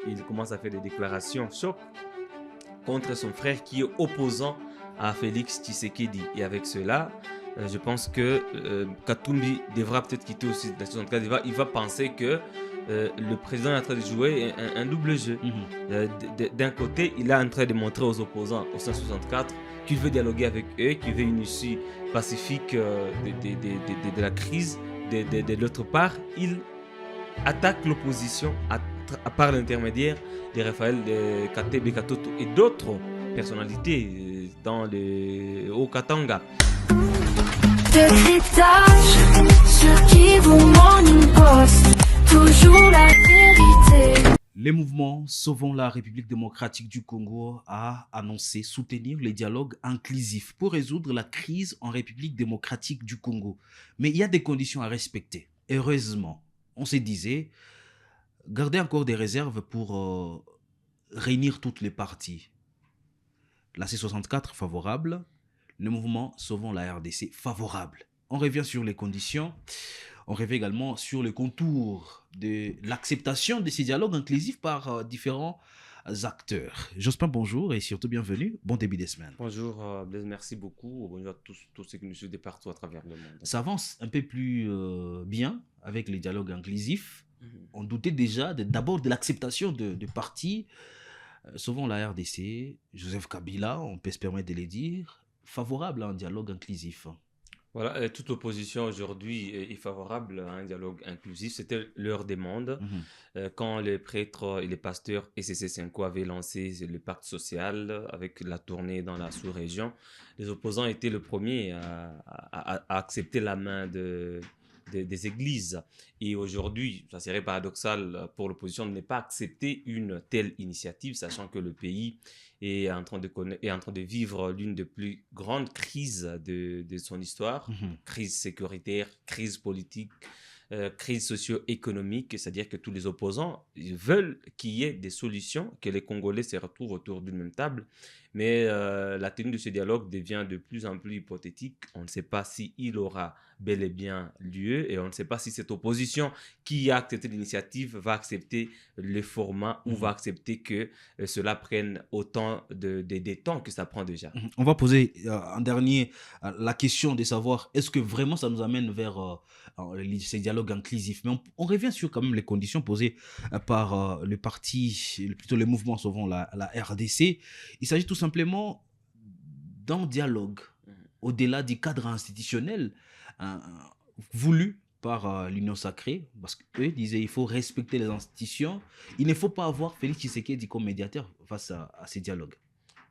il commence à faire des déclarations choc contre son frère qui est opposant à Félix Tshisekedi. Et avec cela, je pense que Katumbi devra peut-être quitter aussi la 64. Il va penser que le président est en train de jouer un double jeu. D'un côté, il est en train de montrer aux opposants au 164 qu'il veut dialoguer avec eux, qu'il veut une issue pacifique de la crise. De l'autre part, il attaque l'opposition par l'intermédiaire de Raphaël de Katebe Katoto et d'autres personnalités dans le Haut-Katanga. Les mouvements Sauvons la République démocratique du Congo a annoncé soutenir les dialogues inclusifs pour résoudre la crise en République démocratique du Congo. Mais il y a des conditions à respecter. Heureusement, on se disait, garder encore des réserves pour réunir toutes les parties. La C64 favorable, le mouvement Sauvons la RDC favorable. On revient sur les conditions. On revient également sur les contours de l'acceptation de ces dialogues inclusifs par différents acteurs. Jospin, bonjour et surtout bienvenue. Bon début de semaine. Bonjour Blaise, merci beaucoup. Bonjour à tous ceux qui nous suivent de partout à travers le monde. Ça avance un peu plus bien avec les dialogues inclusifs. On doutait déjà d'abord de l'acceptation de partis. Souvent la RDC, Joseph Kabila, on peut se permettre de les dire, favorable à un dialogue inclusif. Voilà, toute l'opposition aujourd'hui est favorable à un dialogue inclusif. C'était leur demande. Quand les prêtres et les pasteurs et CC5 avaient lancé le pacte social avec la tournée dans la sous-région, les opposants étaient les premiers à accepter la main des églises. Et aujourd'hui, ça serait paradoxal pour l'opposition de ne pas accepter une telle initiative, sachant que le pays est en train de vivre l'une des plus grandes crises de son histoire. Crise sécuritaire, crise politique, crise socio-économique, c'est-à-dire que tous les opposants veulent qu'il y ait des solutions, que les Congolais se retrouvent autour d'une même table. Mais la tenue de ce dialogue devient de plus en plus hypothétique. On ne sait pas s'il aura bel et bien lieu et on ne sait pas si cette opposition qui a accepté l'initiative va accepter le format ou va accepter que cela prenne autant de temps que ça prend déjà. On va poser en dernier la question de savoir est-ce que vraiment ça nous amène vers ces dialogues inclusifs. Mais on revient sur quand même les conditions posées par le parti, plutôt le mouvement Sauvons la RDC. Il s'agit tout simplement d'un dialogue au-delà du cadre institutionnel voulu par l'Union sacrée, parce qu'eux disaient il faut respecter les institutions. Il ne faut pas avoir Félix Tshisekedi comme médiateur face à ces dialogues.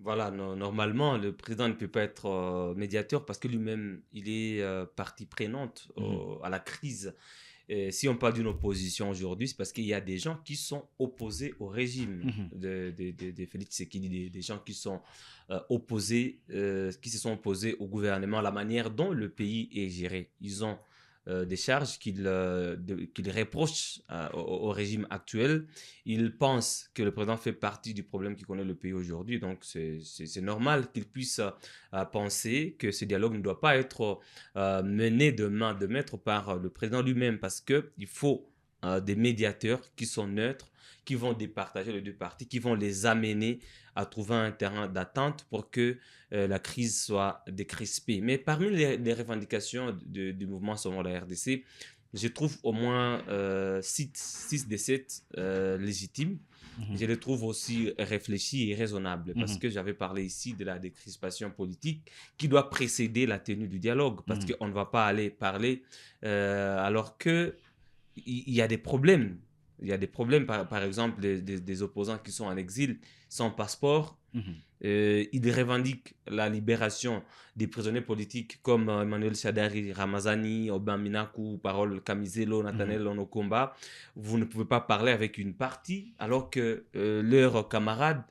Voilà, normalement, le président ne peut pas être médiateur parce que lui-même, il est partie prenante à la crise. Et si on parle d'une opposition aujourd'hui, c'est parce qu'il y a des gens qui sont opposés au régime de Félix Tshisekedi, des gens qui sont opposés, qui se sont opposés au gouvernement, la manière dont le pays est géré. Ils ont des charges qu'ils reprochent au régime actuel. Ils pensent que le président fait partie du problème qui connaît le pays aujourd'hui. Donc, c'est normal qu'ils puissent penser que ce dialogue ne doit pas être mené de main de maître par le président lui-même parce qu'il faut des médiateurs qui sont neutres, qui vont départager les deux parties, qui vont les amener à trouver un terrain d'attente pour que la crise soit décrispée. Mais parmi les revendications du mouvement Sauvons la RDC, je trouve au moins 6 des 7 légitimes. Je les trouve aussi réfléchis et raisonnables parce que j'avais parlé ici de la décrispation politique qui doit précéder la tenue du dialogue parce qu'on ne va pas aller parler alors qu'il y a des problèmes. Il y a des problèmes, par exemple, des opposants qui sont en exil sans passeport. Ils revendiquent la libération des prisonniers politiques comme Emmanuel Shadari, Ramazani, Obama Minaku, Parole Kamizelo, Nathaniel Onokomba. Vous ne pouvez pas parler avec une partie alors que leurs camarades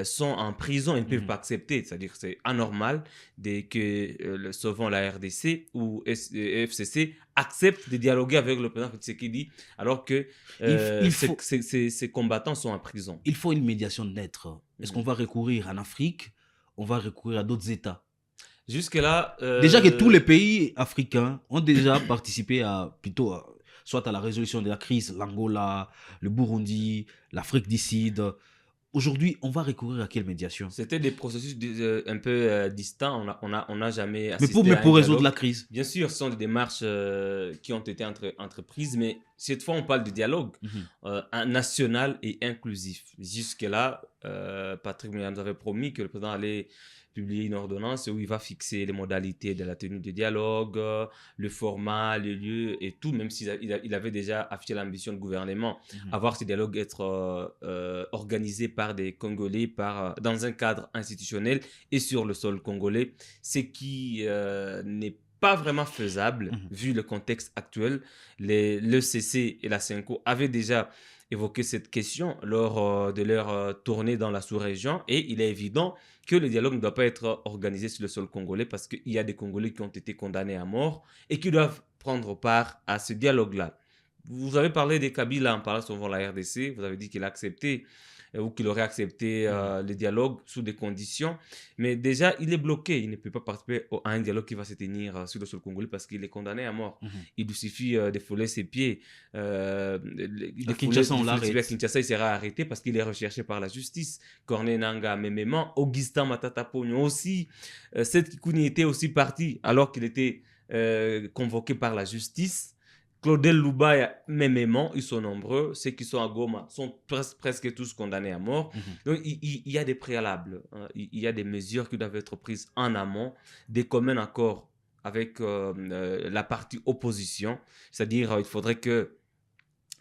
sont en prison, ils ne peuvent pas accepter. C'est-à-dire que c'est anormal que le Sauvons la RDC ou FCC acceptent de dialoguer avec le président Tshisekedi alors que ces combattants sont en prison. Il faut une médiation neutre. Est-ce qu'on va recourir en Afrique? On va recourir à d'autres États? Jusque-là... Déjà que tous les pays africains ont déjà participé soit à la résolution de la crise, l'Angola, le Burundi, l'Afrique du Sud. Aujourd'hui, on va recourir à quelle médiation? C'était des processus un peu distants. On n'a jamais Mais assisté à un pour résoudre la dialogue. crise. Bien sûr, ce sont des démarches qui ont été entreprises, mais cette fois, on parle de dialogue national et inclusif. Jusque-là, Patrick nous avait promis que le président allait publier une ordonnance où il va fixer les modalités de la tenue du dialogue, le format, le lieu et tout, même il avait déjà affiché l'ambition du gouvernement, avoir ces dialogues être organisés par des Congolais dans un cadre institutionnel et sur le sol congolais, ce qui n'est pas vraiment faisable vu le contexte actuel. L'ECC et la CENCO avaient déjà évoqué cette question lors de leur tournée dans la sous-région et il est évident que le dialogue ne doit pas être organisé sur le sol congolais parce qu'il y a des Congolais qui ont été condamnés à mort et qui doivent prendre part à ce dialogue-là. Vous avez parlé des Kabila en parlant souvent de la RDC, vous avez dit qu'il a accepté ou qu'il aurait accepté le dialogue sous des conditions. Mais déjà, il est bloqué. Il ne peut pas participer à un dialogue qui va se tenir sur le sol congolais parce qu'il est condamné à mort. Il lui suffit de fouler ses pieds. À Kinshasa, on l'arrête. À Kinshasa, il sera arrêté parce qu'il est recherché par la justice. Corneille Nangaa, Mémément, Augustin Matata Pogno aussi. Seth Kikouni était aussi parti alors qu'il était convoqué par la justice. Claudel Loubaya, Mémément, ils sont nombreux. Ceux qui sont à Goma sont presque tous condamnés à mort. Donc, il y a des préalables. Il y a des mesures qui doivent être prises en amont, des communs accords avec la partie opposition. C'est-à-dire, il faudrait que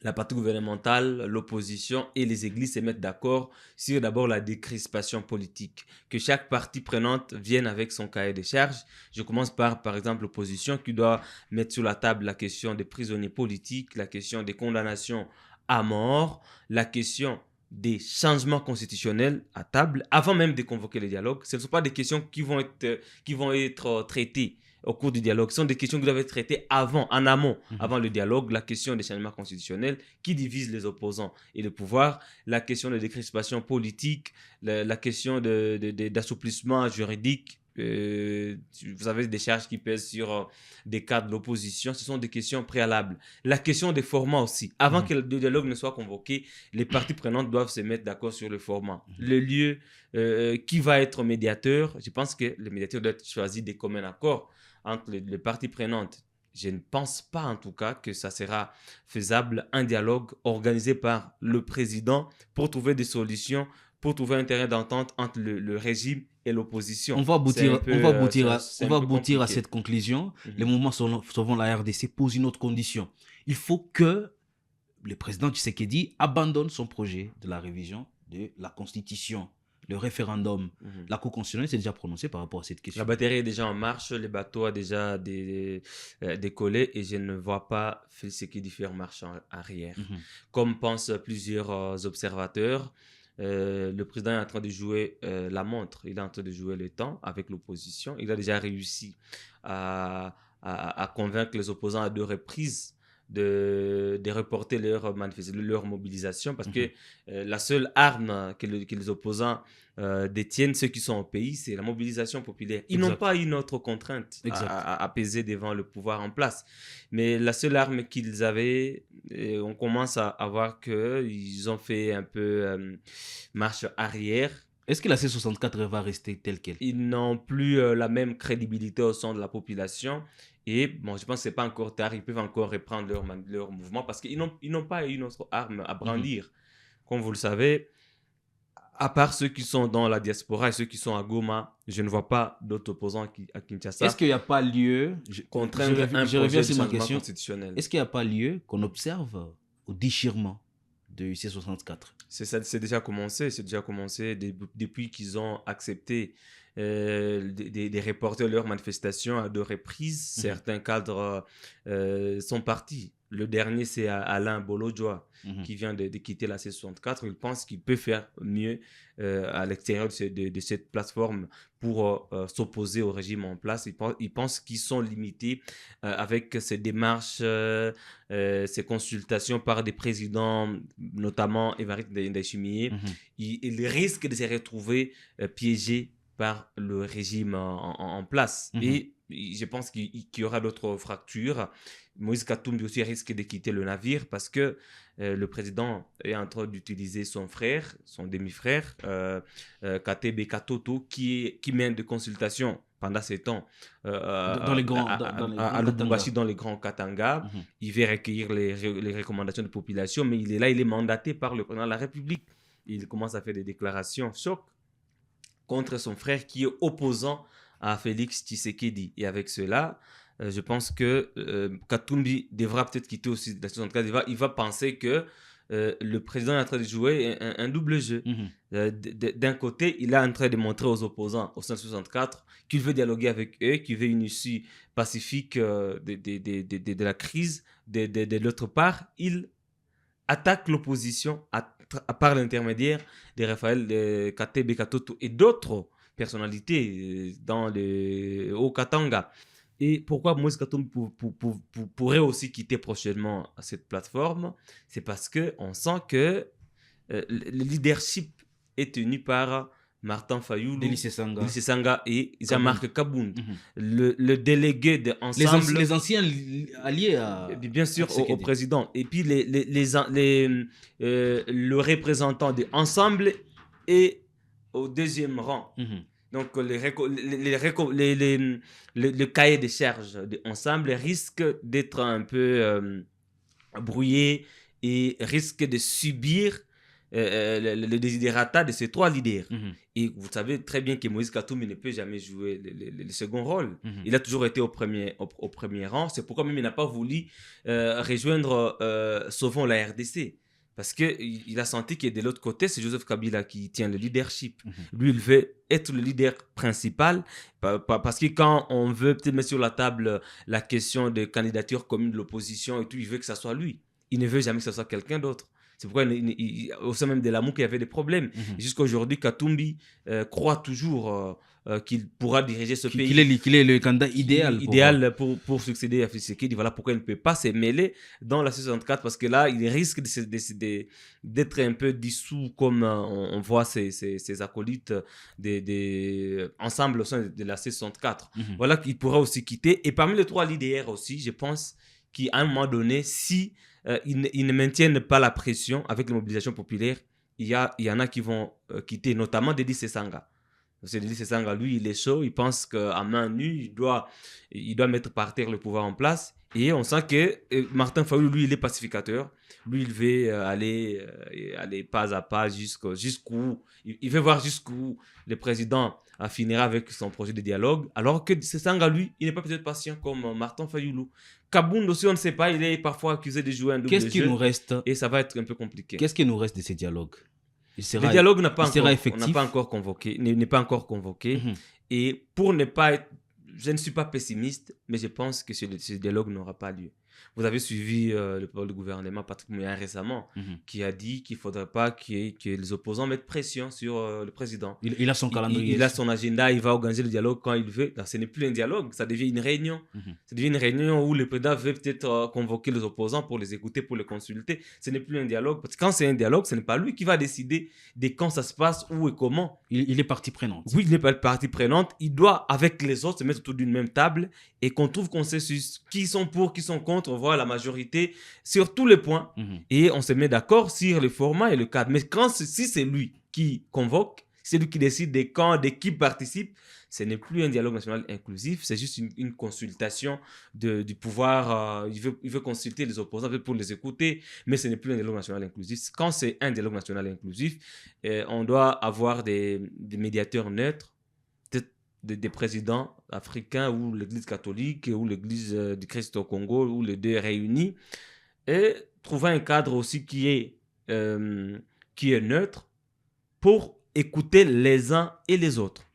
la partie gouvernementale, l'opposition et les églises se mettent d'accord sur d'abord la décrispation politique. Que chaque partie prenante vienne avec son cahier de charges. Je commence par exemple, l'opposition qui doit mettre sur la table la question des prisonniers politiques, la question des condamnations à mort, la question des changements constitutionnels à table, avant même de convoquer les dialogues. Ce ne sont pas des questions qui vont être traitées au cours du dialogue. Ce sont des questions qui doivent être traitées en amont, avant le dialogue. La question des changements constitutionnels qui divisent les opposants et le pouvoir, la question de décrispation politique, la question d'assouplissement juridique. Vous avez des charges qui pèsent sur des cadres de l'opposition. Ce sont des questions préalables. La question des formats aussi. Avant que le dialogue ne soit convoqué, les parties prenantes doivent se mettre d'accord sur le format. Le lieu, qui va être médiateur. Je pense que le médiateur doit être choisi des communs accords entre les parties prenantes. Je ne pense pas en tout cas que ça sera faisable, un dialogue organisé par le président pour trouver des solutions, pour trouver un terrain d'entente entre le régime et l'opposition. On va aboutir à cette conclusion. Les mouvements sauvant la RDC posent une autre condition. Il faut que le président Tshisekedi abandonne son projet de la révision de la Constitution. Le référendum, la Cour constitutionnelle s'est déjà prononcée par rapport à cette question. La batterie est déjà en marche, le bateau a déjà décollé et je ne vois pas ce qui diffère marche en arrière. Comme pensent plusieurs observateurs, le président est en train de jouer la montre, il est en train de jouer le temps avec l'opposition. Il a déjà réussi à convaincre les opposants à 2 reprises de reporter leur mobilisation parce que la seule arme que les opposants détiennent, ceux qui sont au pays, c'est la mobilisation populaire. Ils n'ont pas une autre contrainte à peser devant le pouvoir en place. Mais la seule arme qu'ils avaient, on commence à voir qu'ils ont fait un peu marche arrière. Est-ce que la C64 va rester telle qu'elle? Ils n'ont plus la même crédibilité au sein de la population. Et bon, je pense que ce n'est pas encore tard. Ils peuvent encore reprendre leur mouvement parce qu'ils n'ont pas une autre arme à brandir. Comme vous le savez, à part ceux qui sont dans la diaspora et ceux qui sont à Goma, je ne vois pas d'autres opposants à Kinshasa. Est-ce qu'il n'y a pas lieu, je reviens sur ma question, est-ce qu'il n'y a pas lieu qu'on observe au déchirement de C64? C'est déjà commencé. C'est déjà commencé depuis qu'ils ont accepté de reporter leurs manifestations à 2 reprises. Certains cadres sont partis. Le dernier, c'est Alain Bolodjoa qui vient de quitter la C64. Il pense qu'il peut faire mieux à l'extérieur de cette plateforme pour s'opposer au régime en place. Il pense qu'ils sont limités avec ces démarches, ces consultations par des présidents, notamment Évariste Ndayishimiye. Il risque de se retrouver piégé par le régime en place. Et je pense qu'il y aura d'autres fractures. Moïse Katumbi aussi risque de quitter le navire parce que le président est en train d'utiliser son frère, son demi-frère, Katebe Katoto, qui mène des consultations pendant ces temps Dans les grands, dans les à grands Katanga. Lubumbashi, dans les grands Katanga. Mhm. Il veut recueillir les recommandations de population, mais il est là, il est mandaté par le président de la République. Il commence à faire des déclarations choc contre son frère qui est opposant à Félix Tshisekedi. Et avec cela, je pense que Katumbi devra peut-être quitter aussi la 64. Il va penser que le président est en train de jouer un double jeu. Mhm. D'un côté, il est en train de montrer aux opposants au sein de 64 qu'il veut dialoguer avec eux, qu'il veut une issue pacifique de la crise. De l'autre part, il attaque l'opposition par l'intermédiaire de Raphaël Katebe Katoto et d'autres personnalités dans le Haut-Katanga. Et pourquoi Moïse Katumbi pourrait aussi quitter prochainement cette plateforme? C'est parce qu'on sent que le leadership est tenu par Martin Fayoulou, Délice Sanga. Délice Sanga et Jean-Marc Kabound. Mhm. Le délégué de Ensemble. Les anciens alliés bien sûr au président. Et puis le représentant de Ensemble est au deuxième rang. Mhm. Donc, le cahier de charges de Ensemble risque d'être un peu brouillé et risque de subir le desiderata de ces trois leaders. Mhm. Et vous savez très bien que Moïse Katumbi ne peut jamais jouer le second rôle. Mhm. Il a toujours été au premier rang. C'est pourquoi même il n'a pas voulu rejoindre Sauvons la RDC. Parce qu'il a senti que de l'autre côté, c'est Joseph Kabila qui tient le leadership. Mhm. Lui, il veut être le leader principal. Parce que quand on veut peut-être mettre sur la table la question de candidature commune de l'opposition et tout, il veut que ça soit lui. Il ne veut jamais que ce soit quelqu'un d'autre. C'est pourquoi, au sein même de l'AMOUK, il y avait des problèmes. Mhm. Jusqu'à aujourd'hui, Katumbi croit toujours qu'il pourra diriger ce pays. Qu'il est le candidat idéal. Pour succéder à Tshisekedi. Voilà pourquoi il ne peut pas se mêler dans la 64 parce que là, il risque d'être un peu dissous comme on voit ses acolytes ensemble au sein de la 64. Mhm. Voilà qu'il pourra aussi quitter. Et parmi les trois leaders aussi, je pense qu'à un moment donné, si ils ne maintiennent pas la pression avec les mobilisations populaires, il y en a qui vont quitter, notamment Délice Sanga. Délice Sanga, lui, il est chaud, il pense qu'à main nue, il doit mettre par terre le pouvoir en place. Et on sent que Martin Fayoulou, lui, il est pacificateur. Lui, il veut aller pas à pas jusqu'où. Il veut voir jusqu'où le président finira avec son projet de dialogue. Alors que Sanga, lui, il n'est pas peut-être patient comme Martin Fayoulou. Kabound aussi, on ne sait pas, il est parfois accusé de jouer un double jeu. Qu'est-ce qui nous reste? Et ça va être un peu compliqué. Qu'est-ce qui nous reste de ces dialogues? Le dialogue n'est pas encore convoqué. Mhm. Et pour ne pas être... Je ne suis pas pessimiste, mais je pense que ce dialogue n'aura pas lieu. Vous avez suivi le porte du gouvernement, Patrick Mouya, récemment, qui a dit qu'il ne faudrait pas que les opposants mettent pression sur le président. Il a son calendrier. Il a son agenda, il va organiser le dialogue quand il veut. Donc, ce n'est plus un dialogue, ça devient une réunion. Ça devient une réunion où le président veut peut-être convoquer les opposants pour les écouter, pour les consulter. Ce n'est plus un dialogue. Parce que quand c'est un dialogue, ce n'est pas lui qui va décider de quand ça se passe, où et comment. Il est partie prenante. Oui, il n'est pas partie prenante. Il doit, avec les autres, se mettre autour d'une même table et qu'on trouve consensus. Qui sont pour, qui sont contre, on voit la majorité sur tous les points. Et on se met d'accord sur le format et le cadre. Mais si c'est lui qui convoque, c'est lui qui décide des camps, de qui participe, ce n'est plus un dialogue national inclusif, c'est juste une consultation du pouvoir. Il veut consulter les opposants pour les écouter, mais ce n'est plus un dialogue national inclusif. Quand c'est un dialogue national inclusif, on doit avoir des médiateurs neutres, des présidents africains ou l'Église catholique ou l'Église du Christ au Congo, ou les deux réunis, et trouver un cadre aussi qui est neutre pour écouter les uns et les autres.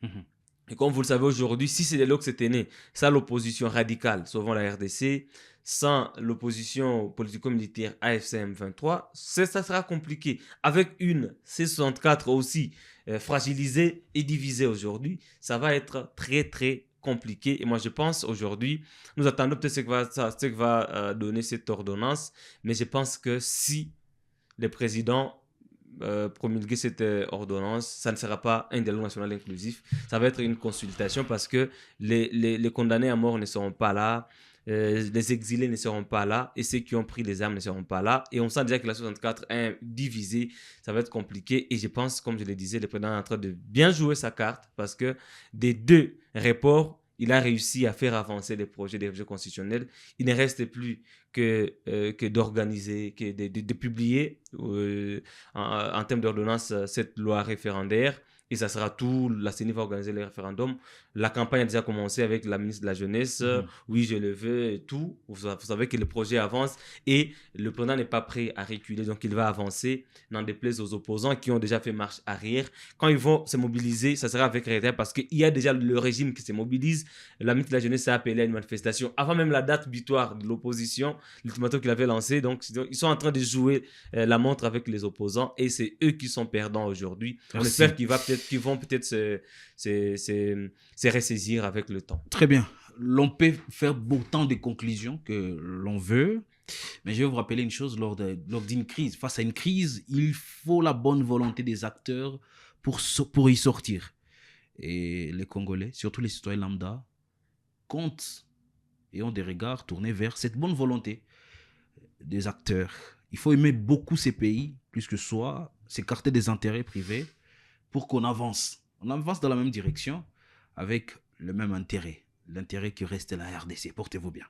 Et comme vous le savez aujourd'hui, si c'est dialogue s'était né sans l'opposition radicale, souvent la RDC, sans l'opposition politico-militaire AFCM 23, ça sera compliqué. Avec une C64 aussi fragilisée et divisée aujourd'hui, ça va être très très compliqué. Et moi je pense aujourd'hui, nous attendons peut-être ce que va donner cette ordonnance, mais je pense que si le président promulguer cette ordonnance, ça ne sera pas un dialogue national inclusif, ça va être une consultation parce que les condamnés à mort ne seront pas là, les exilés ne seront pas là et ceux qui ont pris les armes ne seront pas là. Et on sent déjà que la 64 est divisée, ça va être compliqué. Et je pense, comme je le disais, le président est en train de bien jouer sa carte parce que des deux reports, il a réussi à faire avancer les projets des révisions constitutionnelles. Il ne reste plus que d'organiser, de publier en termes d'ordonnance cette loi référendaire. Et ça sera tout, la CENI va organiser les référendums. La campagne a déjà commencé avec la ministre de la Jeunesse. Oui, je le veux et tout. Vous savez que le projet avance et le président n'est pas prêt à reculer. Donc, il va avancer, n'en déplaise aux opposants qui ont déjà fait marche arrière. Quand ils vont se mobiliser, ça sera avec retard parce qu'il y a déjà le régime qui se mobilise. La ministre de la Jeunesse a appelé à une manifestation avant même la date butoir de l'opposition, l'ultimatum qu'il avait lancé. Donc, ils sont en train de jouer la montre avec les opposants et c'est eux qui sont perdants aujourd'hui. On espère qu'ils vont peut-être se ressaisir avec le temps. Très bien. L'on peut faire autant de conclusions que l'on veut, mais je vais vous rappeler une chose, lors d'une crise, face à une crise, il faut la bonne volonté des acteurs pour y sortir. Et les Congolais, surtout les citoyens lambda, comptent et ont des regards tournés vers cette bonne volonté des acteurs. Il faut aimer beaucoup ces pays, plus que soi, s'écarter des intérêts privés pour qu'on avance. On avance dans la même direction avec le même intérêt, l'intérêt qui reste la RDC. Portez-vous bien.